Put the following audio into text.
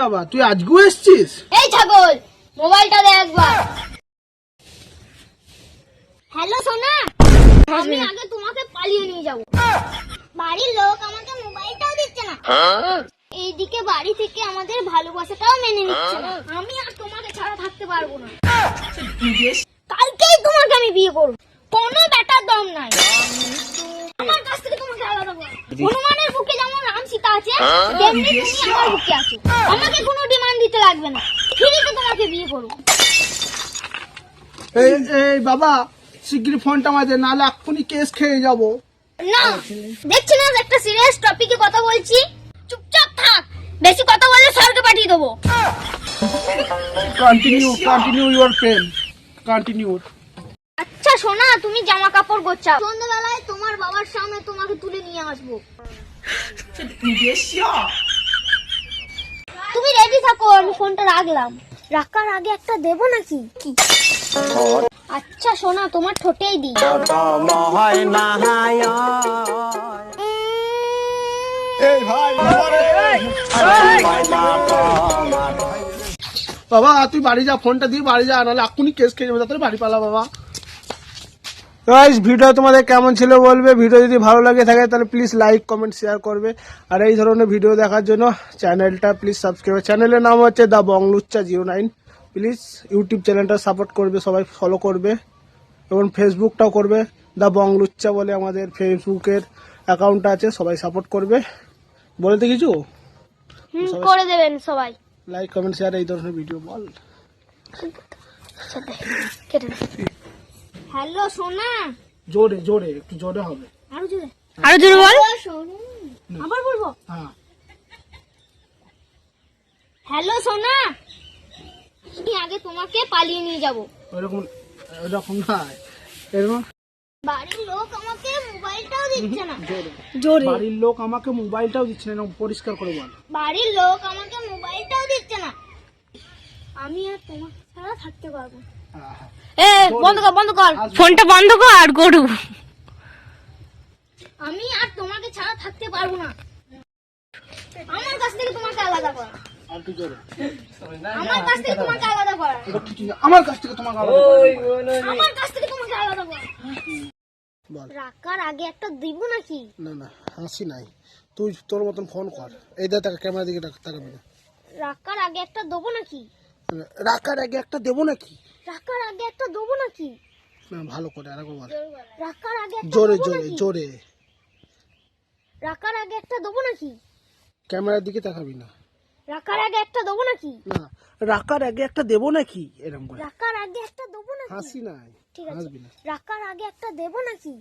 বাবা তুই আজকেও এসেছিস? এই ছাগল, মোবাইলটা দে একবার। হ্যালো সোনা, আমি আগে তোমাকে পালিয়ে নিয়ে যাব। বাড়ির লোক আমাকে মোবাইলটাও দিচ্ছে না, এইদিকে বাড়ি থেকে আমাদের ভালোবাসাটাও মেনে নিচ্ছে না। আমি আর তোমাকে ছাড়া থাকতে পারবো না। কালকেই তোমাকে আমি বিয়ে করব, কোনো ব্যাটার দম নাই আমার কাছ থেকে তোমাকে আলাদা করব। হনুমানের বুকে যেমন রাম সীতা আছে, তেমনি তুমি আমার বুকে আছো। আমাকে কোনো ডিমান্ড দিতে লাগবে না, ফ্রিতে তোমাকে বিয়ে করব। এই বাবা শিগগিরই ফোনটা মাঝে, নাহলে এক্ষুনি কেস খেয়ে যাবো। না, দেখছি না একটা সিরিয়াস টপিকে কথা বলছি, চুপচাপ থাক। বেশি কথা বললে স্যারকে পাঠিয়ে দেবো। Continue your pen, continue. আচ্ছা সোনা, তুমি জামা কাপড় গোছাও, সন্ধ্যাবেলায় তোমার বাবার সামনে তোমাকে তুলে নিয়ে আসবো। তুমি রেডি থাকো, আমি ফোনটা রাখলাম। রাখার আগে একটা দেবো নাকি? কি? আচ্ছা সোনা, তোমার ঠোঁটেই দিই। বাবা তুই বাড়ি যা, ফোনটা দিয়ে বাড়ি যা, নাহলে এক্ষুনি কেস খেয়ে যাবে। তাড়াতাড়ি বাড়ি পালা বাবা। গাইস ভিডিও তোমাদের কেমন ছিল বলবে। ভিডিও যদি ভালো লাগে থাকে তাহলে প্লিজ লাইক কমেন্ট শেয়ার করবে। আর এই ধরনের ভিডিও দেখার জন্য চ্যানেলটা প্লিজ সাবস্ক্রাইব। চ্যানেলের নাম হচ্ছে দ্য বংলুচ্চা 09। প্লিজ ইউটিউব চ্যানেলটা সাপোর্ট করবে, সবাই ফলো করবে এবং ফেসবুকটাও করবে। দ্য বংলুচ্চা বলে আমাদের ফেসবুকের অ্যাকাউন্টটা আছে, সবাই সাপোর্ট করবে। বলতে কিছু করে দেবেন সবাই। লাইক কমেন্ট শেয়ার এই ধরনের ভিডিও বল। হ্যালো সোনা, জোরে জোরে, একটু জোরে হবে। আরো জোরে, আরো জোরে বল। আবার বলবো? হ্যাঁ। হ্যালো সোনা, আমি আগে তোমাকে পালিয়ে নিয়ে যাব। ওরকম না, এরকম। বাড়ির লোক আমাকে মোবাইলটাও দিচ্ছে না। জোরে। বাড়ির লোক আমাকে মোবাইলটাও দিচ্ছে না, পরিষ্কার করে বল। বাড়ির লোক আমাকে মোবাইলটাও দিচ্ছে না, আমি আর তোমার ছাড়া থাকতে পারবো না। বন্ধ কর ফোনটা, বন্ধ কর গরু। আমি আর তোমাকে ছাড়া থাকতে পারবো না, আমার কাছ থেকে তোমাকে আলাদা করা। আমার কাছ থেকে তোমাকে আলাদা করা। আমার কাছ থেকে তোমাকে আলাদা করা। আমার কাছ থেকে তোমাকে আলাদা করা। রাখার আগে একটা দিব নাকি? না না, হাসি নাই। তুই তোর মতন ফোন কর। এই দে, টাকা ক্যামেরা দিকে তাকাবি না। রাখার আগে একটা দেবো নাকি? রাখার আগে একটা দেবো নাকি? রাখার আগে একটা দেবো নাকি? না, ভালো করে আরেকবার বল। রাখার আগে একটা জোরে দেবো জোরে নাকি? জোরে। রাখার আগে একটা দেবো নাকি? ক্যামেরার দিকে তাকাবি না। রাখার আগে একটা দেবো নাকি? না, রাখার আগে একটা দেবো নাকি, এরকম করে। রাখার আগে একটা দেবো নাকি? হাসি নাই, ঠিক আছে, হাসবি না। রাখার আগে একটা দেবো নাকি?